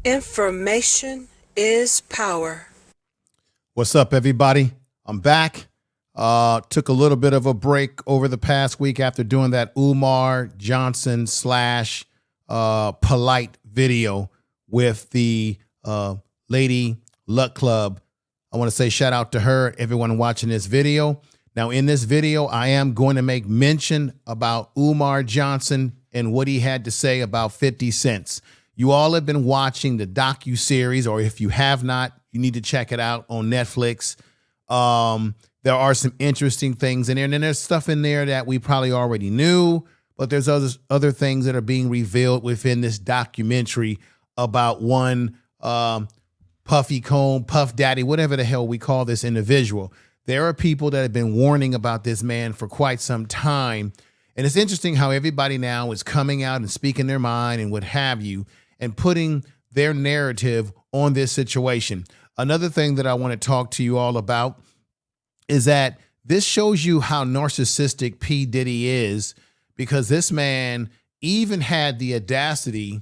Information is power. What's up, everybody? I'm back. Took a little bit of a break over the past week after doing that Umar Johnson slash polite video with the Lady Luck Club. I want to say shout out to her, everyone watching this video. Now, in this video, I am going to make mention about Umar Johnson and what he had to say about 50 cents. You all have been watching the docuseries, or if you have not, you need to check it out on Netflix. There are some interesting things in there, and then there's stuff in there that we probably already knew, but there's other things that are being revealed within this documentary about one Puffy Cone, Puff Daddy, whatever the hell we call this individual. There are people that have been warning about this man for quite some time, and it's interesting how everybody now is coming out and speaking their mind and what have you, and putting their narrative on this situation. Another thing that I want to talk to you all about is that this shows you how narcissistic P. Diddy is, because this man even had the audacity.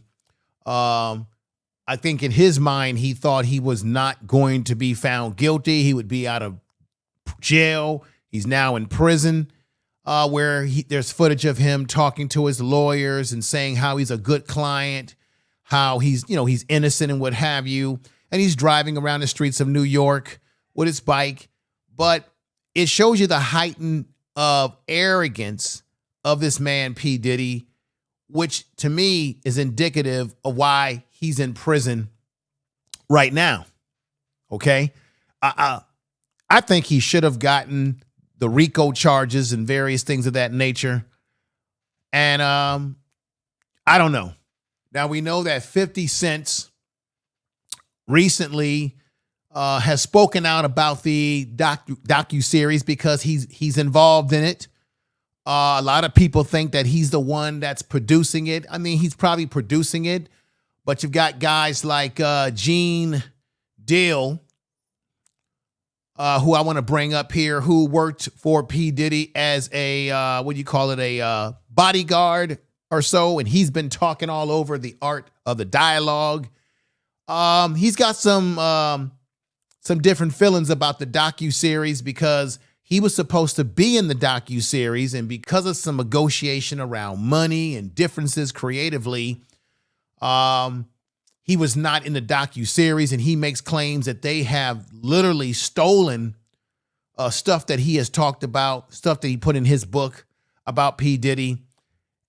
I think in his mind, he thought he was not going to be found guilty. He would be out of jail. He's now in prison, where there's footage of him talking to his lawyers and saying how he's a good client, how he's innocent and what have you. And he's driving around the streets of New York with his bike. But it shows you the heightened of arrogance of this man, P. Diddy, which to me is indicative of why he's in prison right now. Okay. I think he should have gotten the RICO charges and various things of that nature. And I don't know. Now we know that 50 Cent recently has spoken out about the docuseries because he's involved in it. A lot of people think that he's the one that's producing it. I mean, he's probably producing it, but you've got guys like Gene Deal, who I want to bring up here, who worked for P. Diddy as a, a bodyguard or so, and he's been talking all over the art of the dialogue. He's got some different feelings about the docuseries because he was supposed to be in the docuseries, and because of some negotiation around money and differences creatively, he was not in the docuseries, and he makes claims that they have literally stolen stuff that he has talked about, stuff that he put in his book about P. Diddy,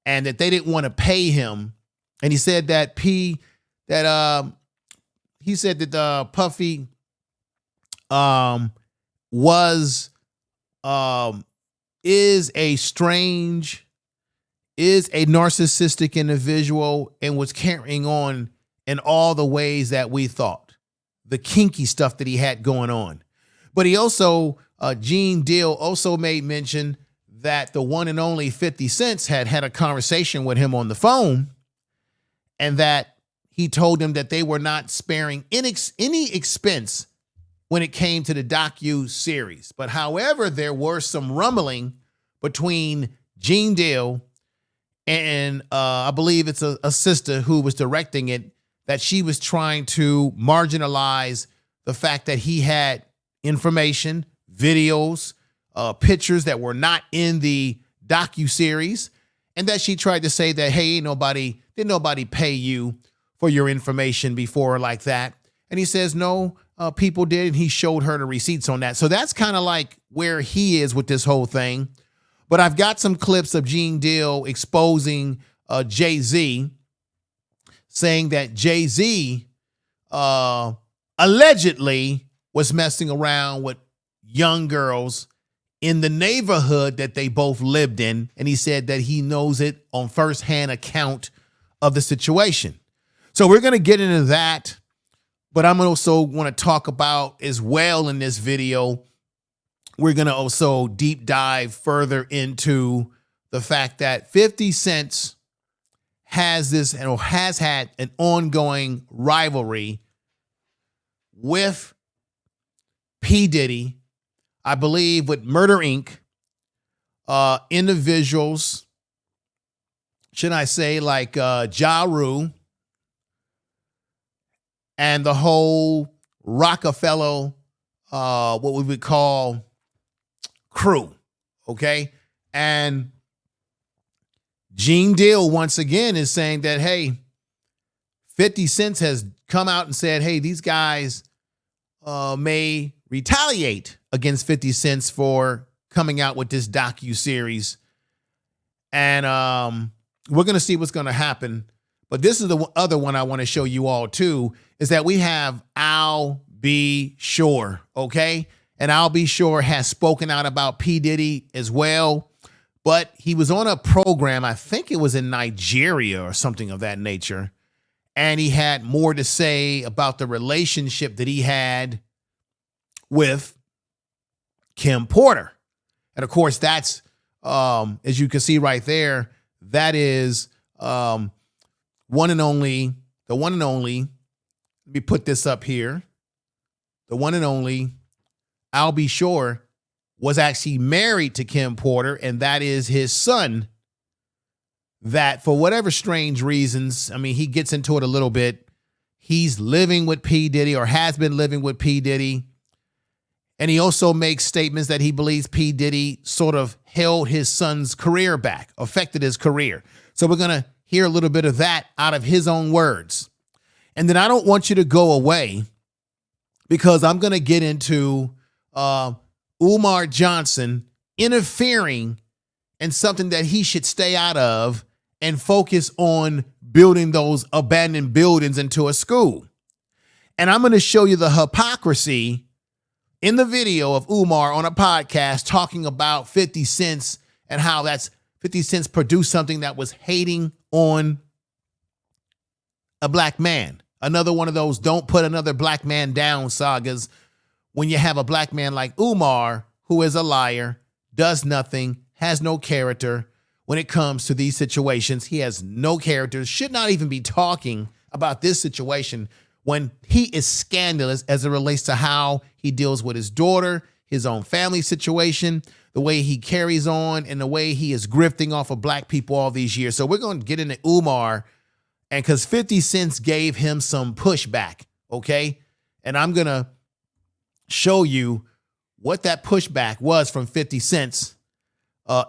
and that they didn't want to pay him. And he said that Puffy is a narcissistic individual and was carrying on in all the ways that we thought, the kinky stuff that he had going on. But he also, Gene Deal also made mention that the one and only 50 Cent had a conversation with him on the phone, and that he told him that they were not sparing any expense when it came to the docu-series. But however, there were some rumbling between Gene Deal and I believe it's a sister who was directing it, that she was trying to marginalize the fact that he had information, videos, pictures that were not in the docu-series, and that she tried to say that, hey, didn't nobody pay you for your information before like that. And he says, no, people did, and he showed her the receipts on that. So that's kind of like where he is with this whole thing. But I've got some clips of Gene Deal exposing Jay Z, saying that Jay Z allegedly was messing around with young girls in the neighborhood that they both lived in. And he said that he knows it on firsthand account of the situation. So we're going to get into that. But I'm also want to talk about as well in this video, we're going to also deep dive further into the fact that 50 Cent has had an ongoing rivalry with P. Diddy, I believe with Murder Inc., individuals, should I say, like Ja Rule, and the whole Rockefeller, what we would call crew, okay? And Gene Deal, once again, is saying that, hey, 50 Cent has come out and said, hey, these guys may retaliate against 50 Cent for coming out with this docuseries. And we're going to see what's going to happen. But this is the other one I want to show you all, too, is that we have I'll Be Sure, okay? And I'll Be Sure has spoken out about P. Diddy as well. But he was on a program, I think it was in Nigeria or something of that nature. And he had more to say about the relationship that he had with Kim Porter. And of course, that's, as you can see right there, that is the one and only, let me put this up here. The one and only, I'll Be Sure, was actually married to Kim Porter, and that is his son. That, for whatever strange reasons, I mean, he gets into it a little bit. He's living with P. Diddy, or has been living with P. Diddy. And he also makes statements that he believes P. Diddy sort of held his son's career back, affected his career. So we're going to hear a little bit of that out of his own words. And then I don't want you to go away, because I'm going to get into Umar Johnson interfering in something that he should stay out of, and focus on building those abandoned buildings into a school. And I'm going to show you the hypocrisy in the video of Umar on a podcast talking about 50 Cent and how that's 50 Cent produced something that was hating on a black man. Another one of those don't put another black man down sagas, when you have a black man like Umar, who is a liar, does nothing, has no character. When it comes to these situations, he has no character, should not even be talking about this situation when he is scandalous as it relates to how he deals with his daughter, his own family situation, the way he carries on, and the way he is grifting off of black people all these years. So we're going to get into Umar, and because 50 Cent gave him some pushback, okay? And I'm going to show you what that pushback was from 50 Cent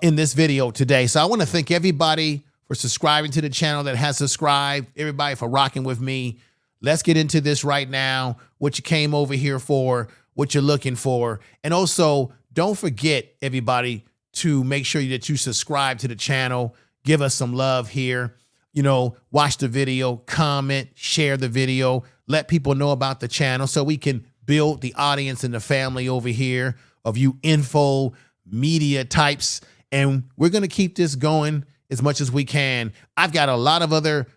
in this video today. So I want to thank everybody for subscribing to the channel that has subscribed, everybody for rocking with me. Let's get into this right now, what you came over here for, what you're looking for. And also, don't forget, everybody, to make sure that you subscribe to the channel, give us some love here. You know, watch the video, comment, share the video, let people know about the channel so we can build the audience and the family over here of you info media types. And we're going to keep this going as much as we can. I've got a lot of other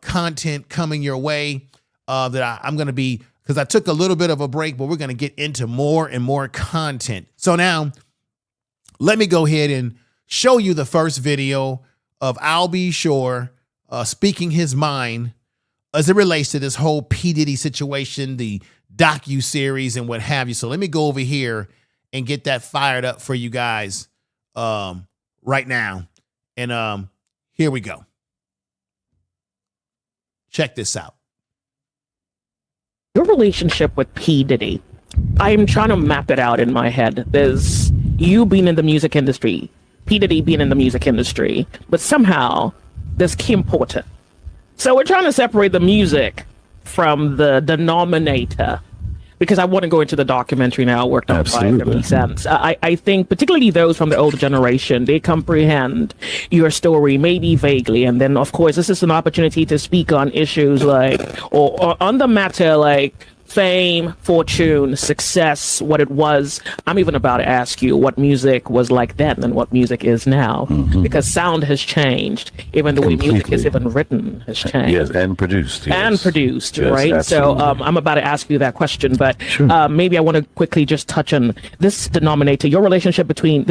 content coming your way that I'm going to be, because I took a little bit of a break, but we're going to get into more and more content. So now let me go ahead and show you the first video of I'll Be Sure speaking his mind as it relates to this whole P. Diddy situation, the docuseries and what have you. So let me go over here and get that fired up for you guys right now. And here we go. Check this out. Your relationship with P. Diddy, I'm trying to map it out in my head. There's you being in the music industry, P. Diddy being in the music industry, but somehow there's Kim Porter. So we're trying to separate the music from the denominator, because I want to go into the documentary now, worked on by 50 Cent. I think particularly those from the older generation, they comprehend your story maybe vaguely. And then, of course, this is an opportunity to speak on issues like, or on the matter like fame, fortune, success, what it was. I'm even about to ask you what music was like then and what music is now, because sound has changed. Even the way music is even written has changed. Yes, and produced. Yes. And produced, Yes, right? absolutely. So I'm about to ask you that question, but Sure. maybe I want to quickly just touch on this denominator, your relationship between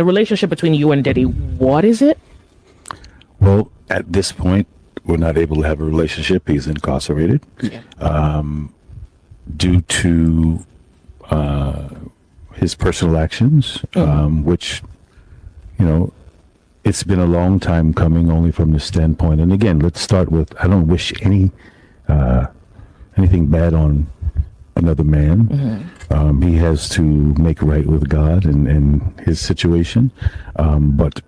you and Diddy. What is it? Well, at this point, we're not able to have a relationship. He's incarcerated. Yeah. Due to his personal actions, which, you know, it's been a long time coming, only from the standpoint. And again, let's start with, I don't wish any anything bad on another man. He has to make right with God and his situation. But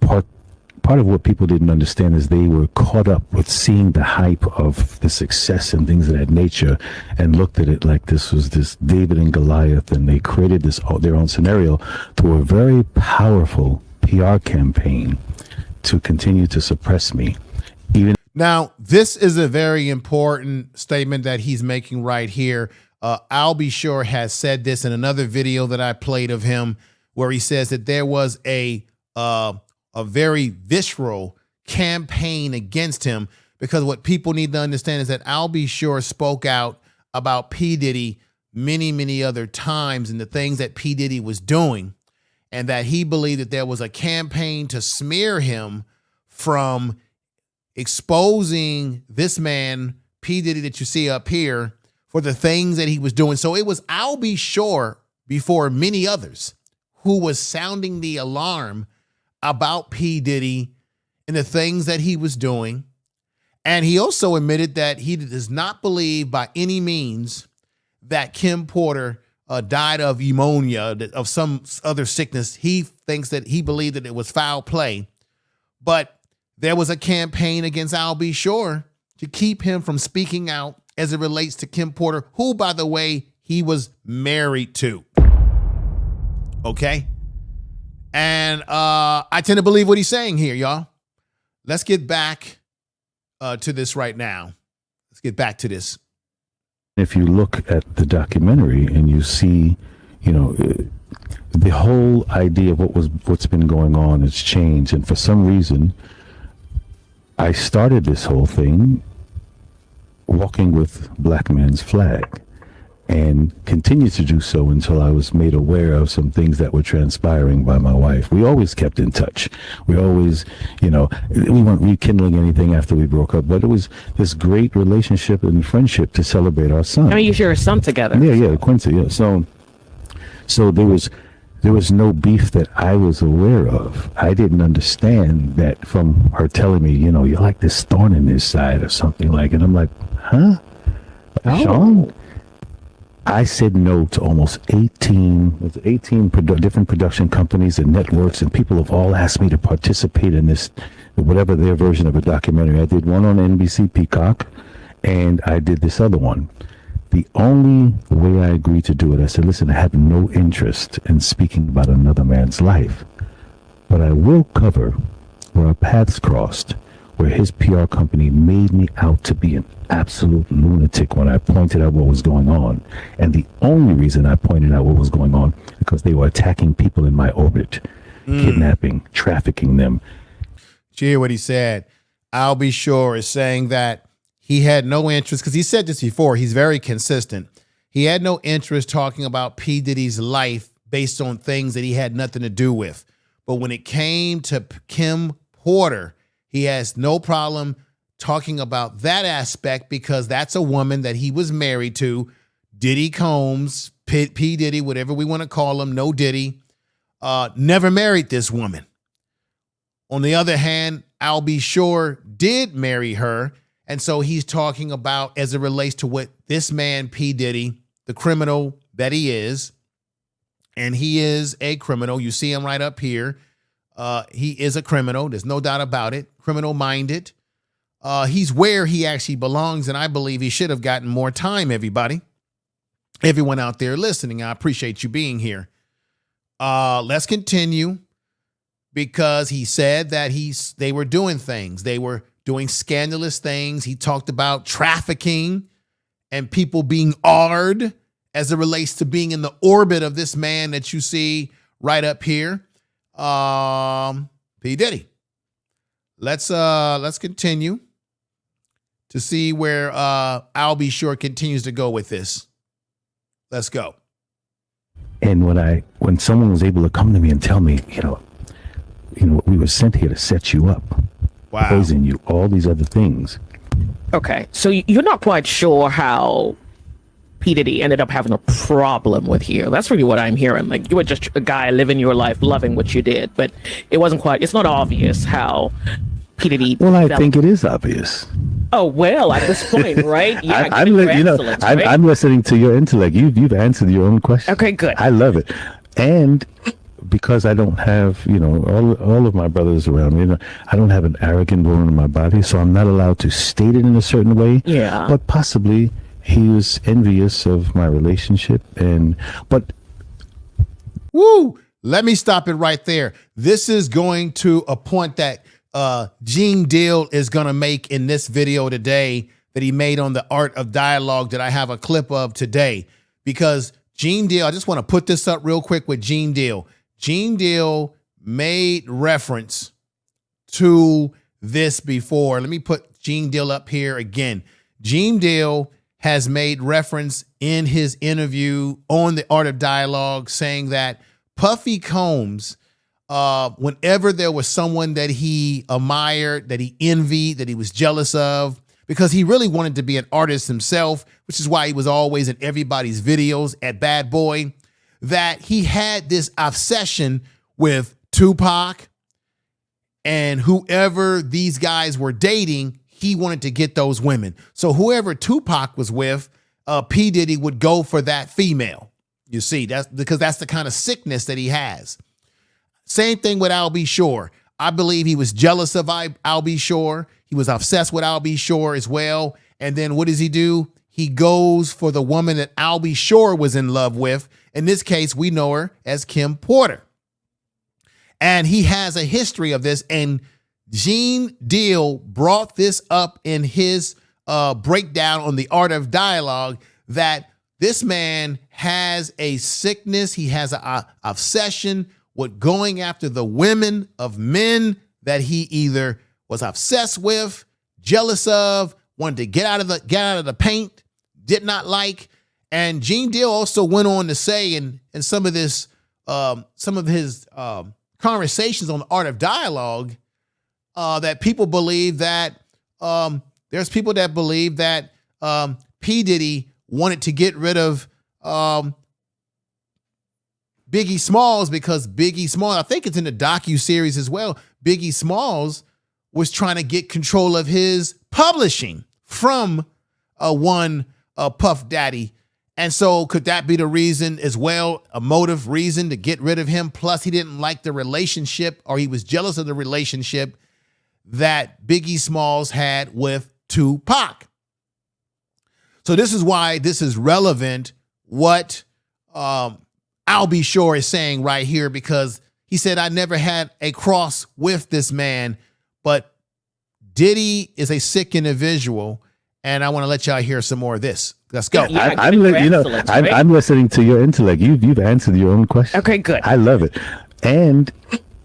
part of what people didn't understand is they were caught up with seeing the hype of the success and things of that nature and looked at it like this was this David and Goliath, and they created their own scenario through a very powerful PR campaign to continue to suppress me. Now, this is a very important statement that he's making right here. I'll Be Sure has said this in another video that I played of him, where he says that there was a very visceral campaign against him, because what people need to understand is that I'll Be Sure spoke out about P. Diddy many, many other times and the things that P. Diddy was doing, and that he believed that there was a campaign to smear him from exposing this man, P. Diddy, that you see up here, for the things that he was doing. So it was I'll Be Sure before many others who was sounding the alarm about P. Diddy and the things that he was doing. And he also admitted that he does not believe by any means that Kim Porter died of pneumonia, of some other sickness. He thinks that he believed that it was foul play. But there was a campaign against I'll Be Sure to keep him from speaking out as it relates to Kim Porter, who, by the way, he was married to. Okay? And I tend to believe what he's saying here, y'all. Let's get back to this right now. Let's get back to this. If you look at the documentary and you see, the whole idea of what's been going on has changed. And for some reason, I started this whole thing walking with Black Man's Flag, and continued to do so until I was made aware of some things that were transpiring by my wife. We always kept in touch. We always, we weren't rekindling anything after we broke up, but it was this great relationship and friendship to celebrate our son. I mean, you share a son together. Yeah, Quincy. Yeah. So there was no beef that I was aware of. I didn't understand that from her telling me, you're like this thorn in his side or something like it. I'm like, huh? Oh. Sean? I said no to almost 18 different production companies and networks, and people have all asked me to participate in this, whatever their version of a documentary. I did one on NBC Peacock, and I did this other one. The only way I agreed to do it, I said, listen, I have no interest in speaking about another man's life, but I will cover where our paths crossed, where his PR company made me out to be an absolute lunatic when I pointed out what was going on. And the only reason I pointed out what was going on, because they were attacking people in my orbit, kidnapping, trafficking them. Did you hear what he said? I'll Be Sure is saying that he had no interest, because he said this before, he's very consistent. He had no interest talking about P. Diddy's life based on things that he had nothing to do with. But when it came to Kim Porter, he has no problem talking about that aspect, because that's a woman that he was married to. Diddy Combs, P. Diddy, whatever we want to call him, no Diddy, never married this woman. On the other hand, I'll Be Sure did marry her. And so he's talking about, as it relates to what this man, P. Diddy, the criminal that he is, and he is a criminal. You see him right up here. He is a criminal. There's no doubt about it. Criminal-minded. He's where he actually belongs, and I believe he should have gotten more time, everybody. Everyone out there listening, I appreciate you being here. Let's continue, because he said that they were doing things. They were doing scandalous things. He talked about trafficking and people being R-ed as it relates to being in the orbit of this man that you see right up here, P. Diddy. Let's continue to see where I'll Be Sure continues to go with this. Let's go. And when someone was able to come to me and tell me, we were sent here to set you up, poison you, all these other things. Okay, so you're not quite sure how P. Diddy ended up having a problem with here. That's really what I'm hearing. Like, you were just a guy living your life, loving what you did, but it's not obvious how P. Diddy. Well, I think it is obvious. Oh well, at this point, right? Yeah, I'm, I'm listening to your intellect. You've answered your own question. Okay, good. I love it, and because I don't have, all of my brothers around me, I don't have an arrogant bone in my body, so I'm not allowed to state it in a certain way. Yeah. But possibly he was envious of my relationship, but Woo! Let me stop it right there. This is going to a point that Gene Deal is going to make in this video today that he made on the Art of Dialogue that I have a clip of today. Because Gene Deal, I just want to put this up real quick with Gene Deal. Gene Deal made reference to this before. Let me put Gene Deal up here again. Gene Deal has made reference in his interview on the Art of Dialogue saying that Puffy Combs, whenever there was someone that he admired, that he envied, that he was jealous of, because he really wanted to be an artist himself, which is why he was always in everybody's videos at Bad Boy, that he had this obsession with Tupac and whoever these guys were dating, he wanted to get those women. So whoever Tupac was with, P. Diddy would go for that female. You see, that's because that's the kind of sickness that he has. Same thing with Al B. Shore. I believe he was jealous of Al B. Shore. He was obsessed with Al B. Shore as well. And then what does he do? He goes for the woman that Al B. Shore was in love with. In this case, we know her as Kim Porter. And he has a history of this. And Gene Deal brought this up in his breakdown on the Art of Dialogue that this man has a sickness. He has an obsession with going after the women of men that he either was obsessed with, jealous of, wanted to get out of the paint, did not like. And Gene Deal also went on to say in some of his conversations on the Art of Dialogue that people believe that there's people that believe that P. Diddy wanted to get rid of Biggie Smalls because Biggie Smalls, I think it's in the docuseries as well, Biggie Smalls was trying to get control of his publishing from one Puff Daddy. And so could that be the reason as well, a motive reason to get rid of him? Plus he didn't like the relationship, or he was jealous of the relationship that Biggie Smalls had with Tupac. So this is why this is relevant, what Al B. Shore is saying right here, because he said, I never had a cross with this man, but Diddy is a sick individual, and I want to let y'all hear some more of this. Let's go. Yeah, I'm listening to your intellect. You've answered your own question. Okay, good. I love it. And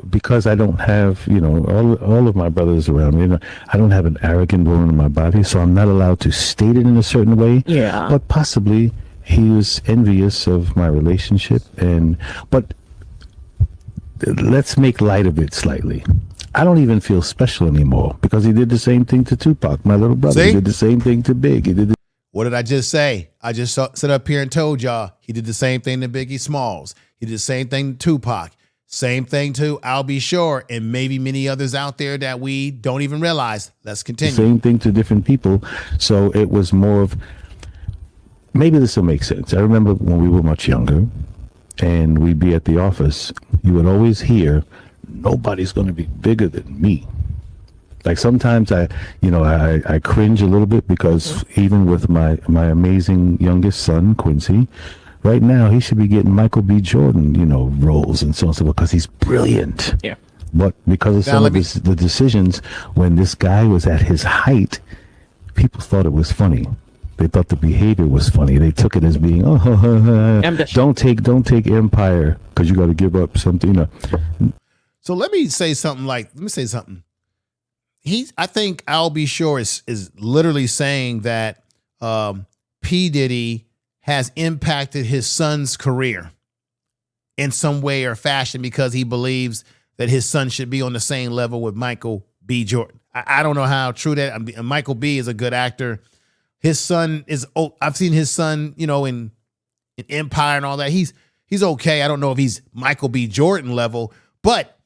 because I don't have, all of my brothers around me, I don't have an arrogant bone in my body, so I'm not allowed to state it in a certain way. Yeah. But possibly he was envious of my relationship, but let's make light of it slightly. I don't even feel special anymore because he did the same thing to Tupac, my little brother. See? He did the same thing to Big. What did I just say? I just sat up here and told y'all he did the same thing to Biggie Smalls. He did the same thing to Tupac. Same thing to Al B. Shore, and maybe many others out there that we don't even realize. Let's continue. Same thing to different people. So it was more of, maybe this will make sense. I remember when we were much younger and we'd be at the office, you would always hear, nobody's going to be bigger than me. Like sometimes I cringe a little bit because even with my amazing youngest son, Quincy, right now he should be getting Michael B. Jordan, roles and so on and so forth because he's brilliant. Yeah. But because of some of the decisions, when this guy was at his height, people thought it was funny. They thought the behavior was funny. They took it as being, don't take Empire because you got to give up something. So let me say something. I think Al B. Shore is literally saying that P. Diddy has impacted his son's career in some way or fashion because he believes that his son should be on the same level with Michael B. Jordan. I don't know how true that. Michael B. is a good actor. His son is. I've seen his son, in Empire and all that. He's okay. I don't know if he's Michael B. Jordan level, but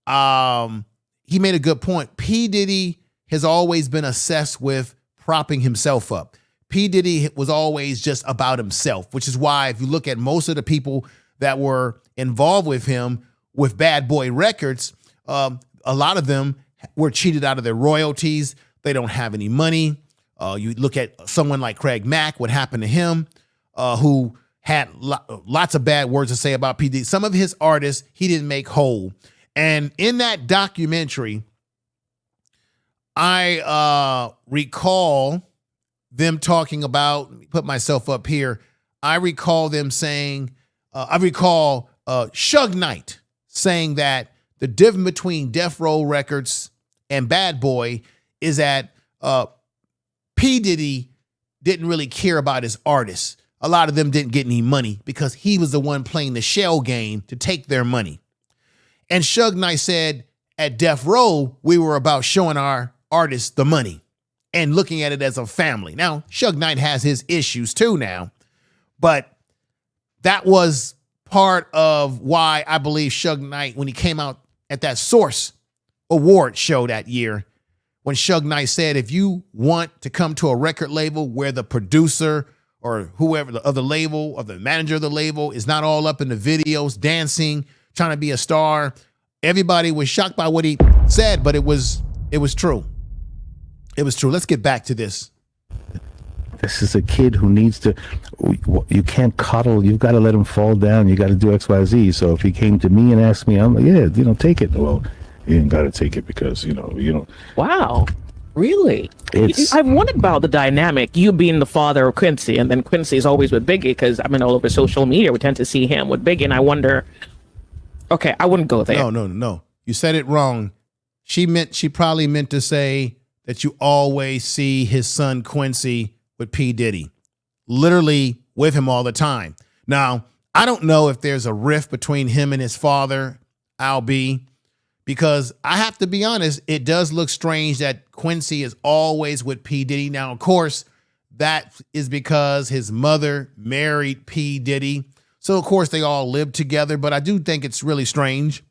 he made a good point. P. Diddy has always been obsessed with propping himself up. P. Diddy was always just about himself, which is why if you look at most of the people that were involved with him with Bad Boy Records, a lot of them were cheated out of their royalties. They don't have any money. You look at someone like Craig Mack, what happened to him, who had lots of bad words to say about P. Diddy. Some of his artists he didn't make whole. And in that documentary, I recall them talking about, let me put myself up here. I recall them saying, Suge Knight saying that the difference between Death Row Records and Bad Boy is that P. Diddy didn't really care about his artists. A lot of them didn't get any money because he was the one playing the shell game to take their money. And Suge Knight said at Death Row, we were about showing our artists the money and looking at it as a family. Now, Suge Knight has his issues too now, but that was part of why I believe Suge Knight, when he came out at that Source Award show that year, when Suge Knight said, if you want to come to a record label where the producer or whoever of the label or the manager of the label is not all up in the videos, dancing, trying to be a star, everybody was shocked by what he said, but it was true. It was true. Let's get back to this. This is a kid who needs to, you can't coddle, you've got to let him fall down, you got to do X, Y, Z. So if he came to me and asked me, I'm like, yeah, take it. Well, you ain't got to take it because, you know. Wow. Really? I've wondered about the dynamic, you being the father of Quincy, and then Quincy is always with Biggie, because I mean, all over social media, we tend to see him with Biggie, and I wonder, okay, I wouldn't go there. No. You said it wrong. She probably meant to say that you always see his son Quincy with P. Diddy, literally with him all the time. Now, I don't know if there's a rift between him and his father, Al B, because I have to be honest, it does look strange that Quincy is always with P. Diddy. Now, of course, that is because his mother married P. Diddy. So, of course, they all live together. But I do think it's really strange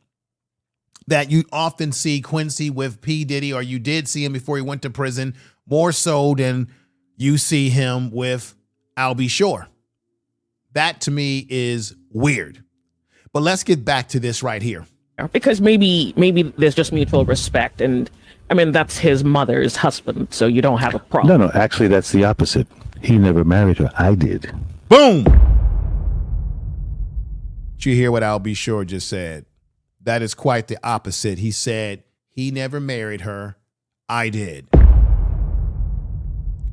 that you often see Quincy with P. Diddy, or you did see him before he went to prison, more so than you see him with Albie Shore. That, to me, is weird. But let's get back to this right here. Because maybe there's just mutual respect, and I mean, that's his mother's husband, so you don't have a problem. No, actually, that's the opposite. He never married her. I did. Boom! Did you hear what Albie Shore just said? That is quite the opposite. He said he never married her. I did.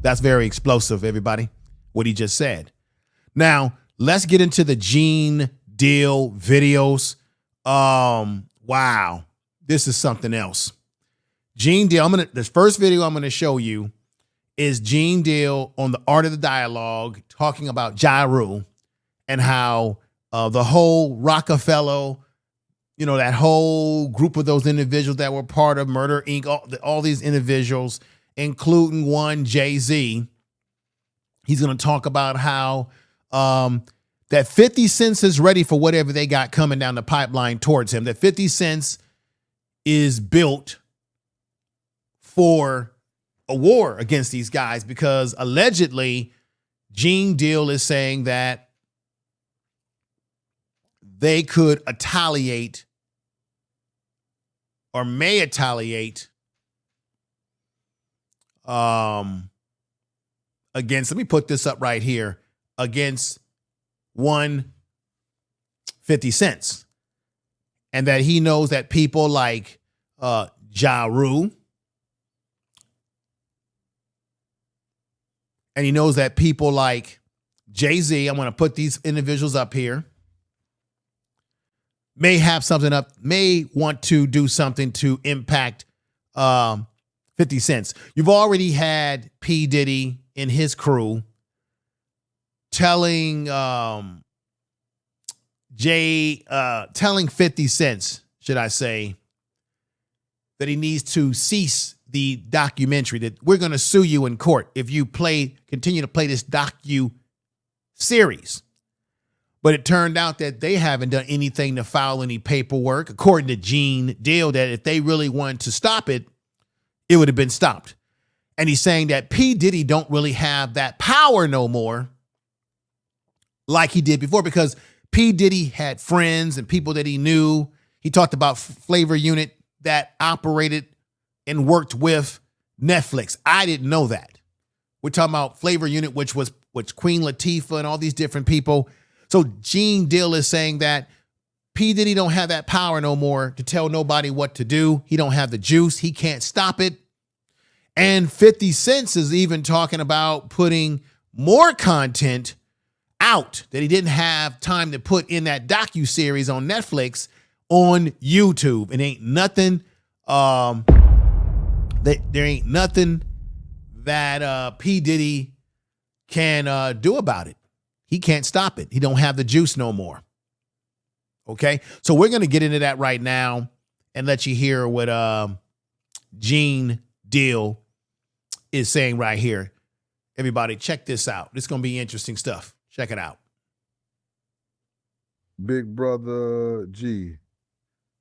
That's very explosive, everybody, what he just said. Now, let's get into the Gene Deal videos. Wow. This is something else. Gene Deal, the first video I'm going to show you is Gene Deal on the Art of the Dialogue talking about Ja Rule and how the whole Rockefeller, that whole group of those individuals that were part of Murder Inc., all these individuals, including one Jay Z, he's going to talk about how that 50 Cent is ready for whatever they got coming down the pipeline towards him. That 50 Cent is built for a war against these guys because allegedly Gene Deal is saying that they could retaliate or may retaliate against, let me put this up right here, against 150 Cent. And that he knows that people like Ja Rule, and he knows that people like Jay Z, I'm going to put these individuals up here, may have something up, may want to do something to impact 50 Cent. You've already had P. Diddy and his crew telling telling 50 Cent, should I say, that he needs to cease the documentary, that we're going to sue you in court if you continue to play this docu-series. But it turned out that they haven't done anything to file any paperwork, according to Gene Deal, that if they really wanted to stop it, it would have been stopped. And he's saying that P. Diddy don't really have that power no more like he did before, because P. Diddy had friends and people that he knew. He talked about Flavor Unit that operated and worked with Netflix. I didn't know that. We're talking about Flavor Unit, which Queen Latifah and all these different people. So Gene Deal is saying that P. Diddy don't have that power no more to tell nobody what to do. He don't have the juice. He can't stop it. And 50 Cent is even talking about putting more content out that he didn't have time to put in that docuseries on Netflix on YouTube. It ain't nothing. There ain't nothing that P. Diddy can do about it. He can't stop it. He don't have the juice no more. Okay, so we're gonna get into that right now and let you hear what Gene Deal is saying right here. Everybody, check this out. This is gonna be interesting stuff. Check it out. Big brother G,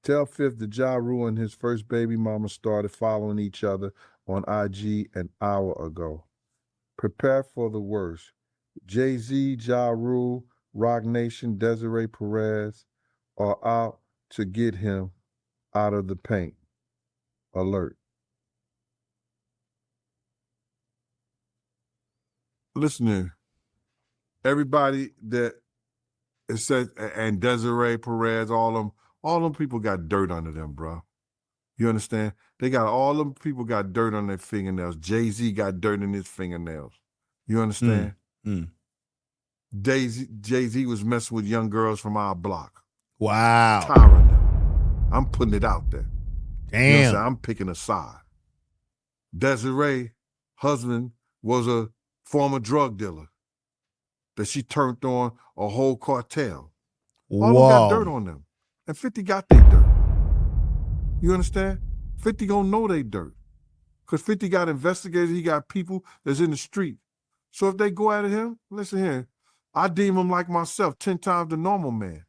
tell Fifth that Ja Rule and his first baby mama started following each other on IG an hour ago. Prepare for the worst. Jay Z, Ja Rule, Rock Nation, Desiree Perez are out to get him out of the paint. Alert. Listen here. Everybody that is said, and Desiree Perez, all them people got dirt under them, bro. You understand? They got all them people got dirt on their fingernails. Jay Z got dirt in his fingernails. You understand? Jay Z was messing with young girls from our block. Wow. Tired of them. I'm putting it out there. Damn. You know what I'm saying? I'm picking a side. Desiree, husband, was a former drug dealer that she turned on a whole cartel. All of them got dirt on them. And 50 got their dirt. You understand? 50 gonna know they dirt. Because 50 got investigators, he got people that's in the street. So if they go at him, listen here, I deem him like myself, 10 times the normal man.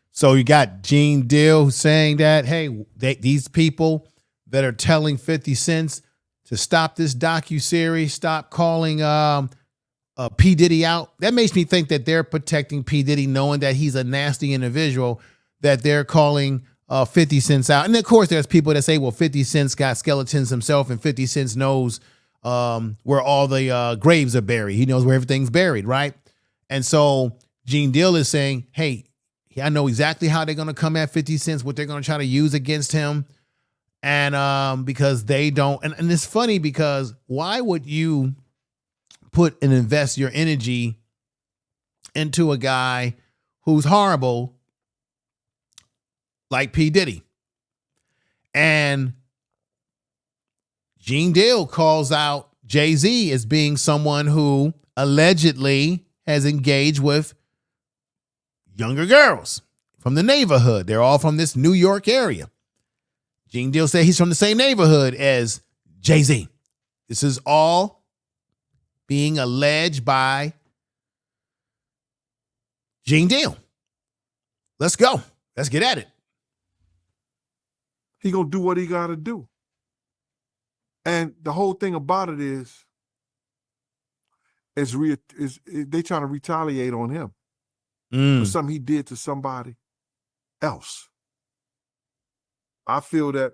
So you got Gene Deal saying that, hey, these people that are telling 50 Cent to stop this docuseries, stop calling P. Diddy out. That makes me think that they're protecting P. Diddy, knowing that he's a nasty individual, that they're calling 50 Cent out. And of course, there's people that say, well, 50 Cent's got skeletons himself, and 50 Cent knows where all the graves are buried. He knows where everything's buried, right? And so Gene Deal is saying, hey, I know exactly how they're going to come at 50 Cent, what they're going to try to use against him. And because they don't, and it's funny because why would you put and invest your energy into a guy who's horrible like P. Diddy? And Gene Deal calls out Jay Z as being someone who allegedly has engaged with younger girls from the neighborhood. They're all from this New York area. Gene Deal said he's from the same neighborhood as Jay Z. This is all being alleged by Gene Deal. Let's go. Let's get at it. He gonna do what he gotta do. And the whole thing about it is they trying to retaliate on him for something he did to somebody else. I feel that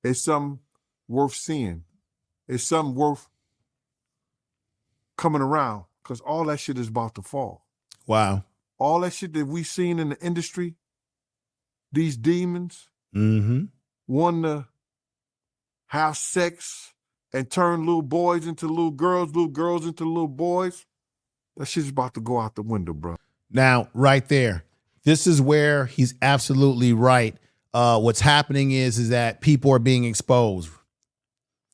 it's something worth seeing. It's something worth coming around, because all that shit is about to fall. Wow. All that shit that we seen in the industry, these demons, want to have sex and turn little boys into little girls into little boys. That shit's about to go out the window, bro. Now, right there, this is where he's absolutely right. What's happening is that people are being exposed.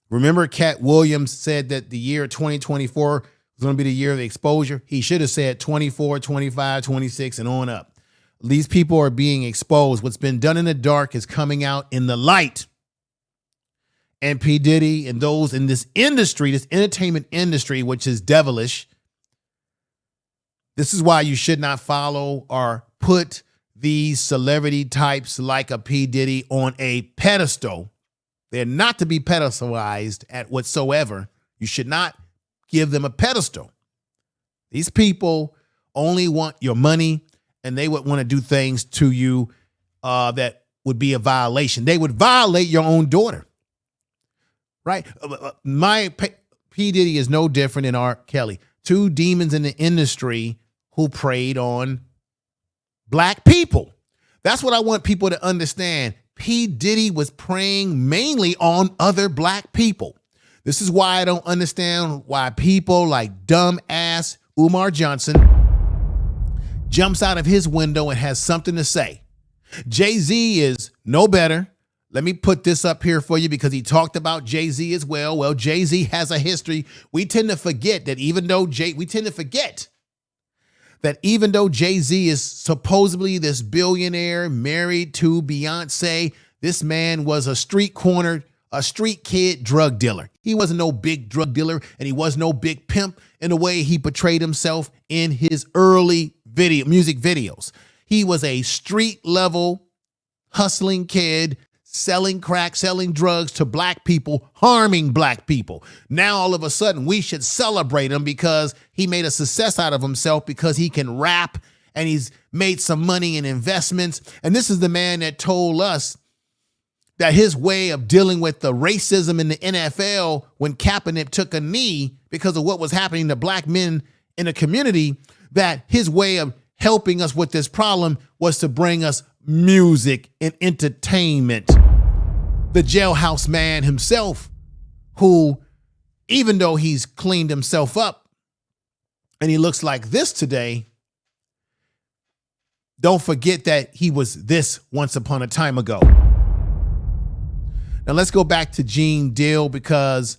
Remember, Cat Williams said that the year 2024 was going to be the year of the exposure. He should have said 24, 25, 26, and on up. These people are being exposed. What's been done in the dark is coming out in the light. And P. Diddy and those in this industry, this entertainment industry, which is devilish. This is why you should not follow or put these celebrity types like a P. Diddy on a pedestal They're not to be pedestalized at whatsoever. You should not give them a pedestal. These people only want your money, and they would want to do things to you that would be a violation. They would violate your own daughter, right? P. Diddy is no different than R. Kelly. Two demons in the industry who preyed on black people. That's what I want people to understand. P. Diddy was preying mainly on other black people. This is why I don't understand why people like dumbass Umar Johnson jumps out of his window and has something to say. Jay Z is no better. Let me put this up here for you because he talked about Jay Z as well. Well, Jay Z has a history. We tend to forget that even though Jay Z is supposedly this billionaire married to Beyonce, this man was a street kid drug dealer. He wasn't no big drug dealer, and he was no big pimp in the way he portrayed himself in his early music videos. He was a street level hustling kid, selling crack, selling drugs to black people, harming black people. Now, all of a sudden, we should celebrate him because he made a success out of himself because he can rap and he's made some money in investments. And this is the man that told us that his way of dealing with the racism in the NFL when Kaepernick took a knee because of what was happening to black men in the community, that his way of helping us with this problem was to bring us music and entertainment. The jailhouse man himself, who, even though he's cleaned himself up and he looks like this today, don't forget that he was this once upon a time ago. Now let's go back to Gene Deal because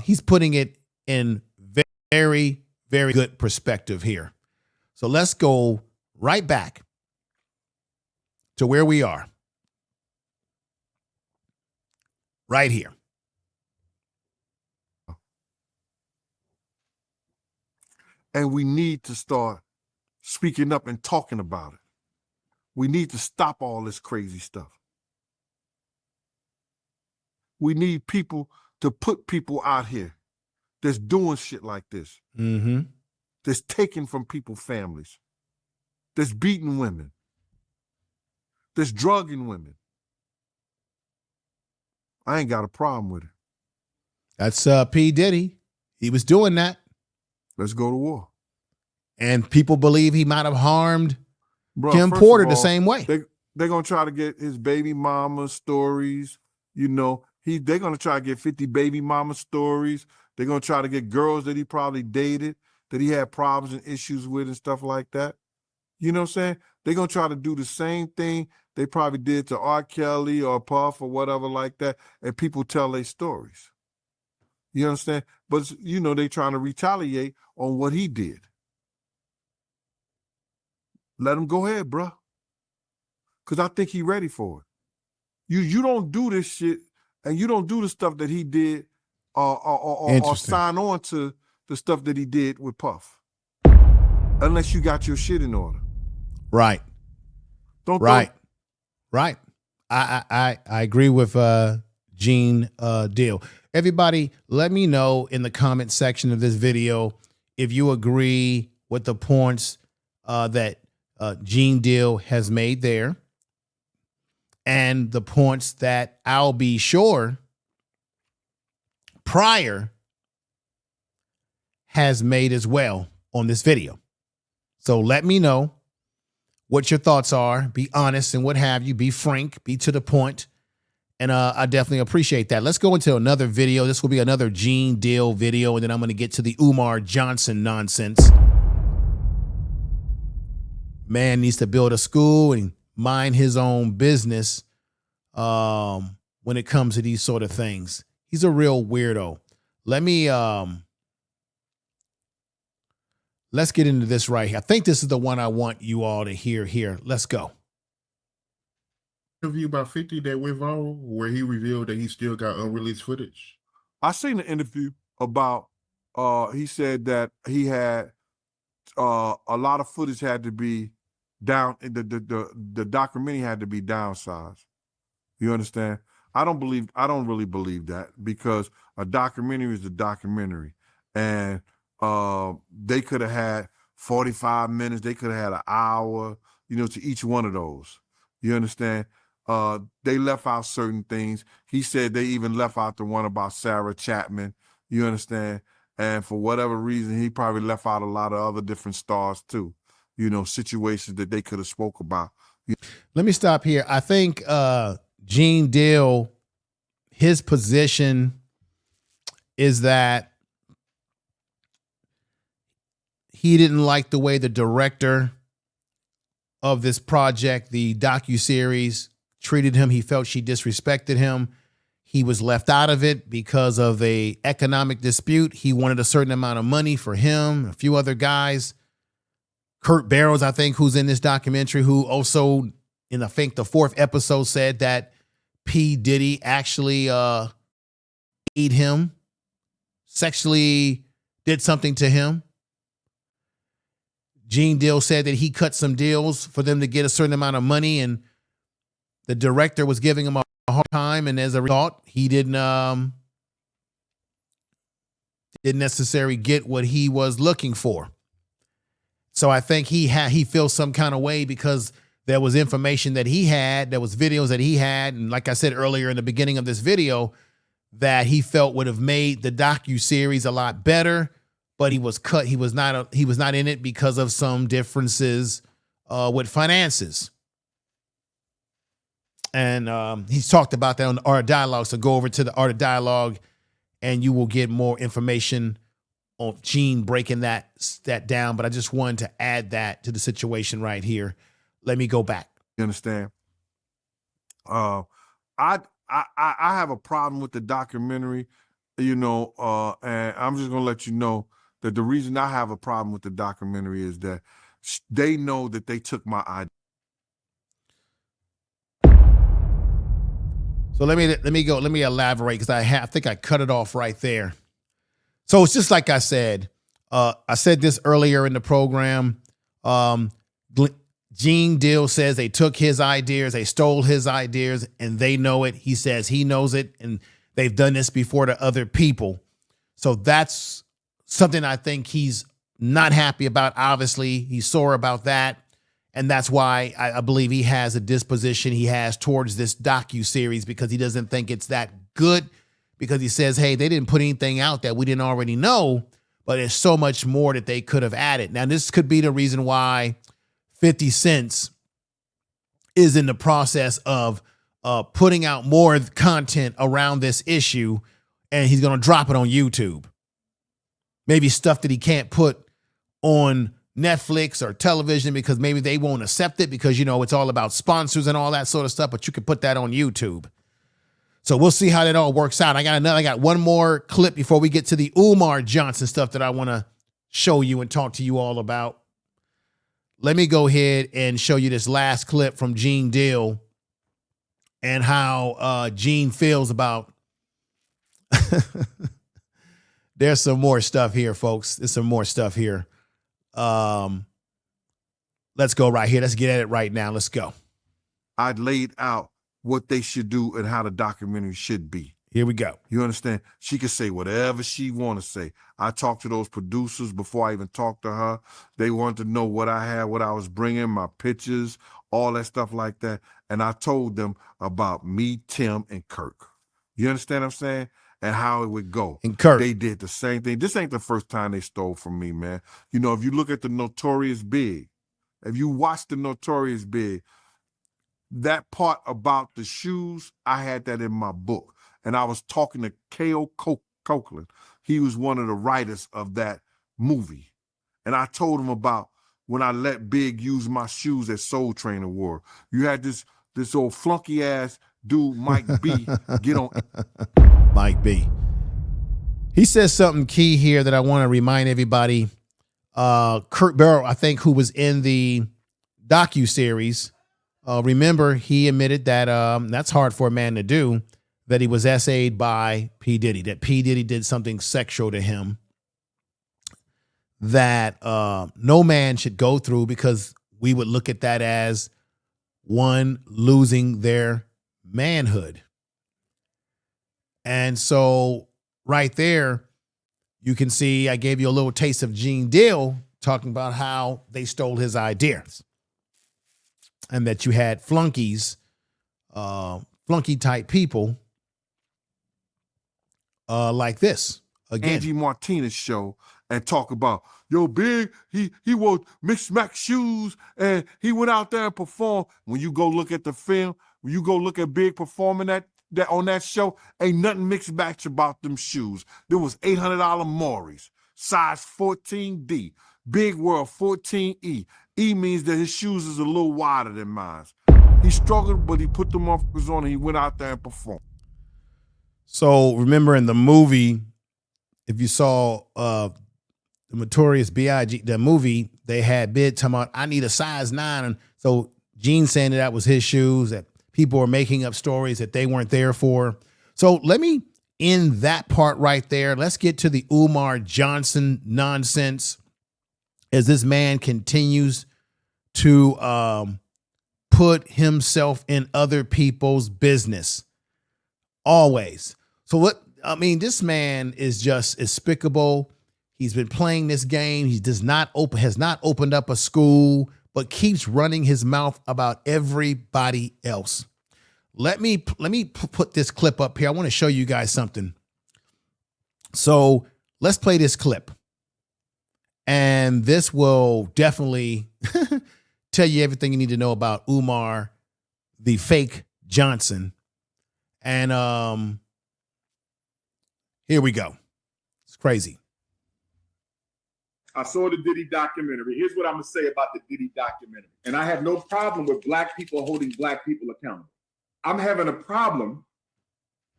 he's putting it in very, very good perspective here. So let's go right back to where we are. Right here. And we need to start speaking up and talking about it. We need to stop all this crazy stuff. We need people to put people out here that's doing shit like this. Mm-hmm. That's taking from people's families. That's beating women. That's drugging women. I ain't got a problem with it. That's P. Diddy. He was doing that. Let's go to war. And people believe he might have harmed Bro, Kim Porter the same way. They're going to try to get his baby mama stories. You know, they're going to try to get 50 baby mama stories. They're going to try to get girls that he probably dated, that he had problems and issues with and stuff like that. You know what I'm saying? They're going to try to do the same thing they probably did to R. Kelly or Puff or whatever like that, and people tell their stories. You understand? But, you know, they trying to retaliate on what he did. Let him go ahead, bro. Because I think he ready for it. You don't do this shit, and you don't do the stuff that he did or sign on to the stuff that he did with Puff. Unless you got your shit in order. Right. Right. I agree with Gene Deal. Everybody, let me know in the comment section of this video if you agree with the points that Gene Deal has made there and the points that I'll be sure Pryor has made as well on this video. So let me know what your thoughts are. Be honest and what have you. Be frank. Be to the point. And I definitely appreciate that. Let's go into another video. This will be another Gene Deal video, and then I'm going to get to the Umar Johnson nonsense. Man needs to build a school and mind his own business when it comes to these sort of things. He's a real weirdo. Let me let's get into this right here. I think this is the one I want you all to hear here. Let's go. Interview about 50 that went viral where he revealed that he still got unreleased footage? I seen an interview about he said that he had a lot of footage had to be down, the documentary had to be downsized. You understand? I don't really believe that, because a documentary is a documentary, and they could have had 45 minutes, they could have had an hour, to each one of those. You understand? They left out certain things. He said they even left out the one about Sarah Chapman. You understand? And for whatever reason, he probably left out a lot of other different stars too. Situations that they could have spoke about. Let me stop here. I think Gene Deal, his position is that he didn't like the way the director of this project, the docuseries, treated him. He felt she disrespected him. He was left out of it because of a economic dispute. He wanted a certain amount of money for him, a few other guys. Kurt Barrows, I think, who's in this documentary, who also, in I think the 4th episode, said that P. Diddy actually ate him, sexually did something to him. Gene Deal said that he cut some deals for them to get a certain amount of money, and the director was giving him a hard time, and as a result, he didn't necessarily get what he was looking for. So I think he feels some kind of way because there was information that he had, there was videos that he had, and like I said earlier in the beginning of this video, that he felt would have made the docuseries a lot better, but he was cut. He was not in it because of some differences with finances. And he's talked about that on the Art of Dialogue. So go over to the Art of Dialogue and you will get more information on Gene breaking that down. But I just wanted to add that to the situation right here. Let me go back. You understand? I have a problem with the documentary, and I'm just gonna let you know that the reason I have a problem with the documentary is that they know that they took my idea. So let me elaborate, because I think I cut it off right there. So it's just like I said this earlier in the program. Gene Deal says they took his ideas, they stole his ideas, and they know it. He says he knows it, and they've done this before to other people. So that's something I think he's not happy about. Obviously, he's sore about that. And that's why I believe he has a disposition he has towards this docuseries, because he doesn't think it's that good, because he says, hey, they didn't put anything out that we didn't already know, but there's so much more that they could have added. Now, this could be the reason why 50 Cent is in the process of putting out more content around this issue, and he's going to drop it on YouTube. Maybe stuff that he can't put on Netflix or television because maybe they won't accept it, because, it's all about sponsors and all that sort of stuff, but you can put that on YouTube. So we'll see how that all works out. I got one more clip before we get to the Umar Johnson stuff that I want to show you and talk to you all about. Let me go ahead and show you this last clip from Gene Deal and how Gene feels about. There's some more stuff here, folks. There's some more stuff here. Let's go right here. Let's get at it right now. Let's go. I'd laid out what they should do and how the documentary should be. Here we go. You understand? She could say whatever she want to say. I talked to those producers before I even talked to her. They wanted to know what I had, what I was bringing, my pictures, all that stuff like that. And I told them about me, Tim, and Kirk. You understand what I'm saying? And how it would go. And Kirk. They did the same thing. This ain't the first time they stole from me, man. If you look at the Notorious Big, if you watch the Notorious Big, that part about the shoes, I had that in my book. And I was talking to K.O. Copeland. He was one of the writers of that movie. And I told him about when I let Big use my shoes at Soul Train Award. You had this old flunky ass dude, Mike B, get on. Mike B. He says something key here that I want to remind everybody. Kurt Barrow, I think, who was in the docuseries, remember, he admitted that that's hard for a man to do, that he was essayed by P. Diddy, that P. Diddy did something sexual to him that no man should go through, because we would look at that as one losing their manhood. And so right there, you can see I gave you a little taste of Gene Deal talking about how they stole his ideas and that you had flunky type people like this. Again, Angie Martinez show and talk about, yo, Big, he wore mixed max shoes and he went out there and performed. When you go look at the film, when you go look at Big performing that on that show, ain't nothing mixed match about them shoes. There was $800 Maury's, size 14D, Big World 14E. E means that his shoes is a little wider than mine. He struggled, but he put the motherfuckers on and he went out there and performed. So remember in the movie, if you saw the Notorious B.I.G., the movie, they had Big talking about, I need a size 9. And so Gene saying that was his shoes, that people were making up stories that they weren't there for. So let me end that part right there. Let's get to the Umar Johnson nonsense as this man continues to put himself in other people's business. Always. So this man is just despicable. He's been playing this game. He has not opened up a school, but keeps running his mouth about everybody else. Let me put this clip up here. I want to show you guys something. So let's play this clip. And this will definitely tell you everything you need to know about Umar, the fake Johnson. And here we go. It's crazy. I saw the Diddy documentary. Here's what I'm going to say about the Diddy documentary. And I have no problem with black people holding black people accountable. I'm having a problem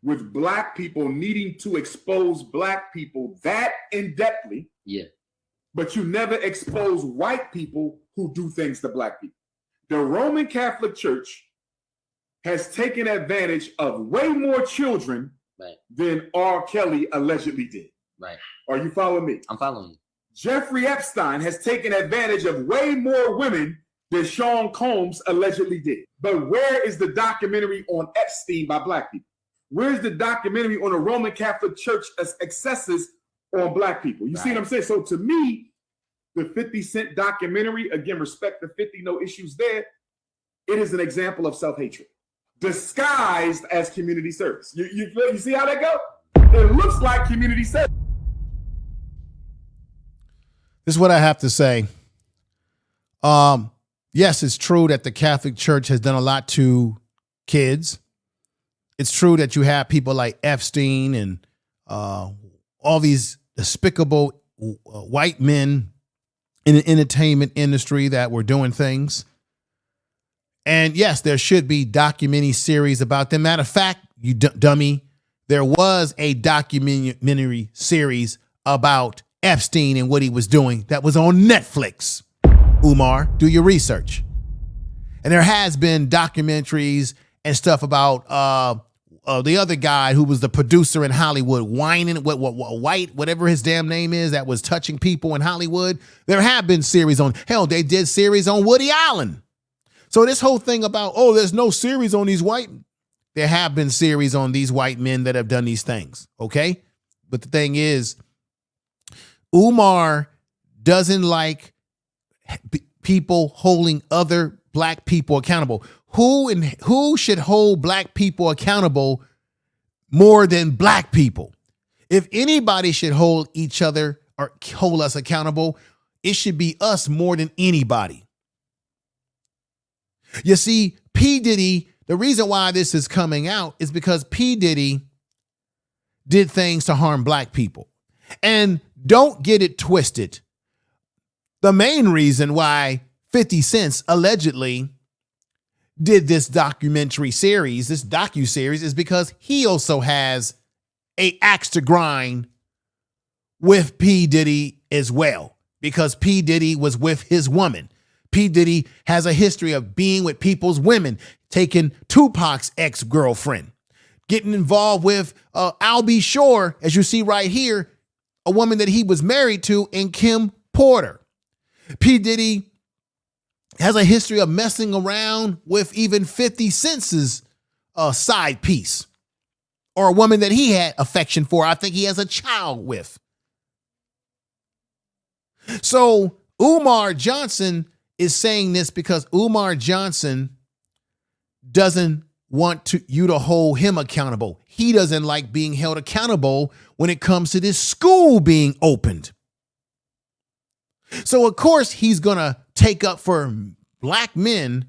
with black people needing to expose black people that in-depthly. Yeah. But you never expose white people who do things to black people. The Roman Catholic Church has taken advantage of way more children than R. Kelly allegedly did. Right. Are you following me? I'm following you. Jeffrey Epstein has taken advantage of way more women than Sean Combs allegedly did. But where is the documentary on Epstein by black people? Where's the documentary on the Roman Catholic Church excesses on black people? You see what I'm saying? So to me, the 50 Cent documentary, again, respect the 50, no issues there. It is an example of self-hatred disguised as community service. You see how that go? It looks like community service. This is what I have to say. Yes, it's true that the Catholic Church has done a lot to kids. It's true that you have people like Epstein and all these despicable white men in the entertainment industry that were doing things. And yes, there should be documentary series about them. Matter of fact, you dummy, there was a documentary series about Epstein and what he was doing that was on Netflix. Umar, do your research. And there has been documentaries and stuff about the other guy who was the producer in Hollywood, whining, white, whatever his damn name is, that was touching people in Hollywood. There have been series on, hell, they did series on Woody Allen. So this whole thing about, oh, there's no series on these white, there have been series on these white men that have done these things, okay? But the thing is, Umar doesn't like people holding other black people accountable. Who should hold black people accountable more than black people? If anybody should hold each other or hold us accountable, it should be us more than anybody. You see, P. Diddy, the reason why this is coming out is because P. Diddy did things to harm black people. And don't get it twisted. The main reason why 50 Cent allegedly did this documentary series, this docuseries, is because he also has a axe to grind with P. Diddy as well, because P. Diddy was with his woman. P. Diddy has a history of being with people's women, taking Tupac's ex-girlfriend, getting involved with Albie Shore, as you see right here, a woman that he was married to, and Kim Porter. P. Diddy has a history of messing around with even 50 Cent's side piece. or a woman that he had affection for. I think he has a child with. So Umar Johnson is saying this because Umar Johnson doesn't want you to hold him accountable. He doesn't like being held accountable when it comes to this school being opened. So, of course, he's going to take up for black men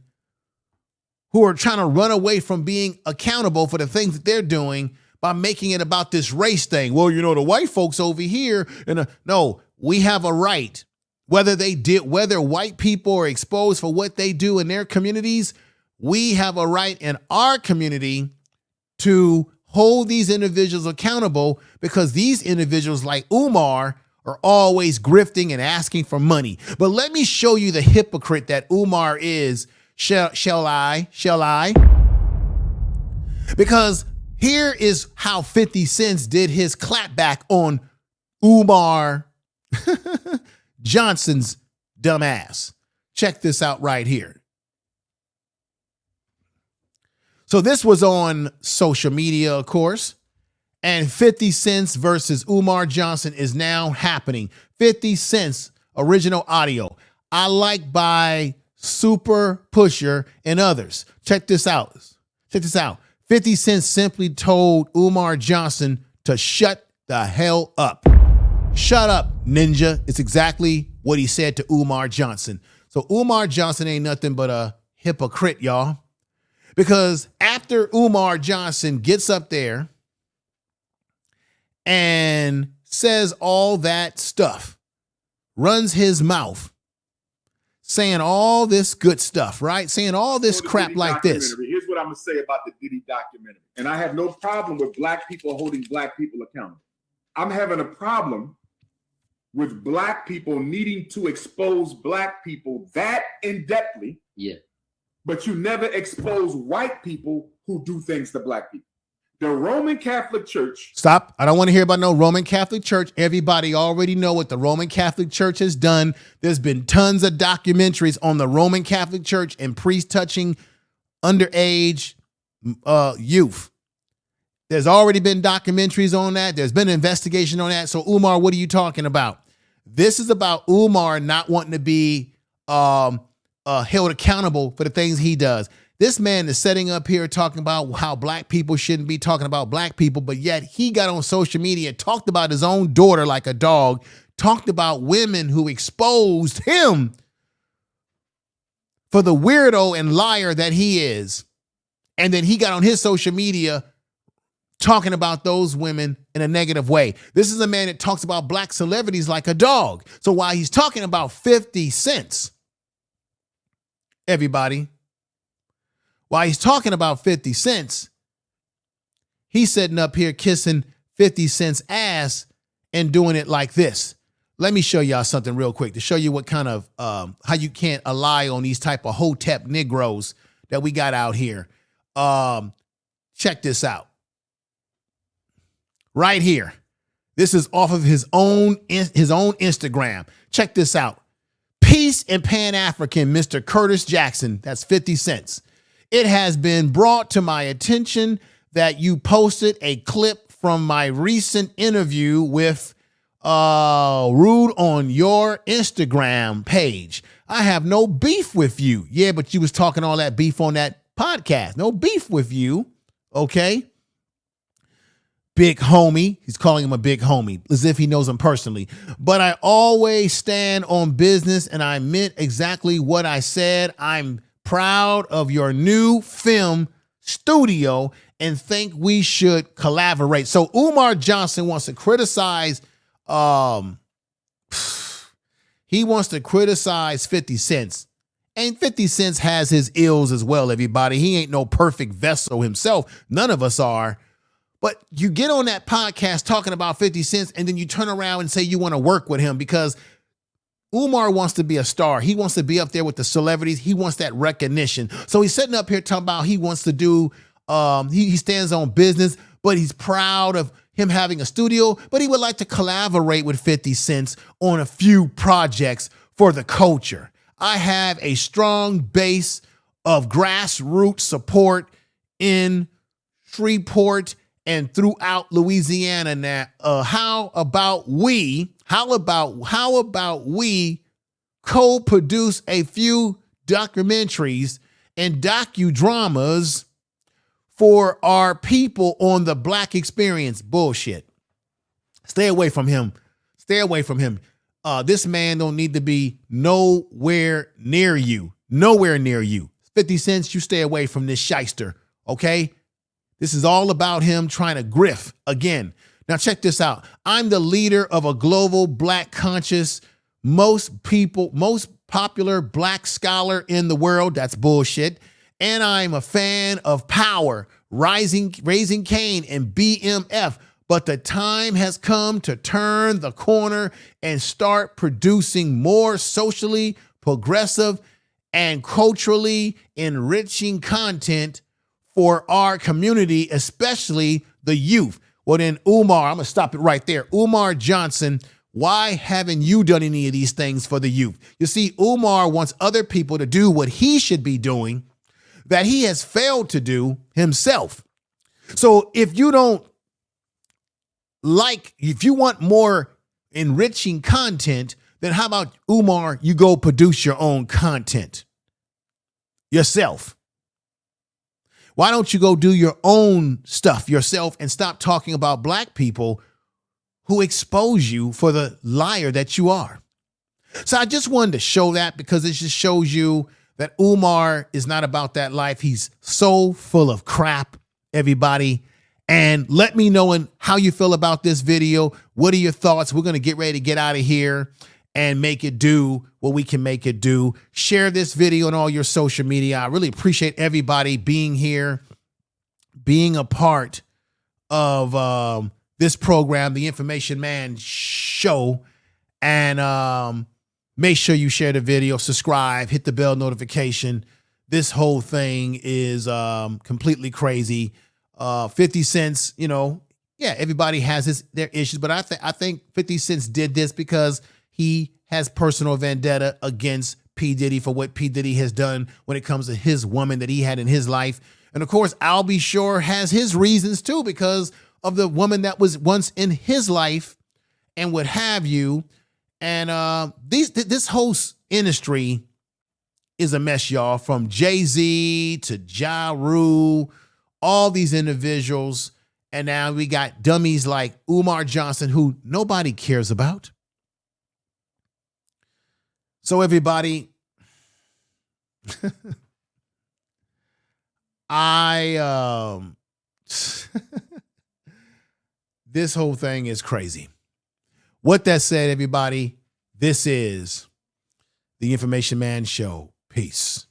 who are trying to run away from being accountable for the things that they're doing by making it about this race thing. Well, the white folks over here, and no, we have a right, whether white people are exposed for what they do in their communities, we have a right in our community to hold these individuals accountable, because these individuals like Umar are always grifting and asking for money. But let me show you the hypocrite that Umar is. Shall I? Because here is how 50 Cent did his clapback on Umar Johnson's dumbass. Check this out right here. So this was on social media, of course, and 50 Cent versus Umar Johnson is now happening. 50 Cent's original audio. I Like by Super Pusher and others. Check this out. 50 Cent simply told Umar Johnson to shut the hell up. Shut up, ninja. It's exactly what he said to Umar Johnson. So Umar Johnson ain't nothing but a hypocrite, y'all. Because after Umar Johnson gets up there and says all that stuff, runs his mouth, saying all this good stuff, right? Saying all this crap like this. Here's what I'm going to say about the Diddy documentary. And I have no problem with black people holding black people accountable. I'm having a problem with black people needing to expose black people that in-depthly. Yeah. But you never expose white people who do things to black people. The Roman Catholic Church. Stop. I don't want to hear about no Roman Catholic Church. Everybody already know what the Roman Catholic Church has done. There's been tons of documentaries on the Roman Catholic Church and priests touching underage youth. There's already been documentaries on that. There's been an investigation on that. So Umar, what are you talking about? This is about Umar not wanting to be held accountable for the things he does. This man is setting up here talking about how black people shouldn't be talking about black people, but yet he got on social media, talked about his own daughter like a dog, talked about women who exposed him for the weirdo and liar that he is. And then he got on his social media talking about those women in a negative way. This is a man that talks about black celebrities like a dog. So while he's talking about 50 Cent, everybody, while he's talking about 50 Cent, he's sitting up here kissing 50 Cent's ass and doing it like this. Let me show y'all something real quick to show you what kind of, how you can't ally on these type of hotep Negroes that we got out here. Check this out. Right here. This is off of his own Instagram. Check this out. Peace and Pan-African, Mr. Curtis Jackson. That's 50 Cent. It has been brought to my attention that you posted a clip from my recent interview with Rude on your Instagram page. I have no beef with you. Yeah, but you was talking all that beef on that podcast. No beef with you. Okay. Big homie. He's calling him a big homie as if he knows him personally. But I always stand on business and I meant exactly what I said. I'm proud of your new film studio and think we should collaborate. So Umar Johnson wants to criticize, he wants to criticize 50 Cent. And 50 Cent has his ills as well, everybody. He ain't no perfect vessel himself. None of us are. But you get on that podcast talking about 50 Cent and then you turn around and say you want to work with him because Umar wants to be a star. He wants to be up there with the celebrities. He wants that recognition. So he's sitting up here talking about he wants to do, he stands on business, but he's proud of him having a studio, but he would like to collaborate with 50 Cent on a few projects for the culture. I have a strong base of grassroots support in Shreveport and throughout Louisiana now. How about we co-produce a few documentaries and docudramas for our people on the Black experience? Bullshit. Stay away from him. Stay away from him. This man don't need to be nowhere near you. Nowhere near you. 50 Cent, you stay away from this shyster, okay? This is all about him trying to grift again. Now check this out. I'm the leader of a global Black conscious, most popular Black scholar in the world. That's bullshit. And I'm a fan of power, Raising Cain, and BMF. But the time has come to turn the corner and start producing more socially progressive and culturally enriching content for our community, especially the youth. Well then, Umar, I'm going to stop it right there. Umar Johnson, why haven't you done any of these things for the youth? You see, Umar wants other people to do what he should be doing that he has failed to do himself. So if you want more enriching content, then how about, Umar, you go produce your own content yourself? Why don't you go do your own stuff yourself and stop talking about Black people who expose you for the liar that you are? So I just wanted to show that because it just shows you that Umar is not about that life. He's so full of crap, everybody. And let me know how you feel about this video. What are your thoughts? We're going to get ready to get out of here and make it do what we can make it do. Share this video on all your social media. I really appreciate everybody being here, being a part of this program, the Information Man Show. And make sure you share the video, subscribe, hit the bell notification. This whole thing is completely crazy. 50 Cent, everybody has their issues, but I think 50 Cent did this because he has personal vendetta against P. Diddy for what P. Diddy has done when it comes to his woman that he had in his life. And of course, I'll Be Sure has his reasons too, because of the woman that was once in his life and what have you. And this whole industry is a mess, y'all, from Jay Z to Ja Rule, all these individuals. And now we got dummies like Umar Johnson, who nobody cares about. So everybody, this whole thing is crazy. With that said, everybody, this is the Information Man Show. Peace.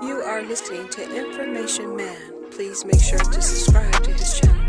You are listening to Information Man. Please make sure to subscribe to his channel.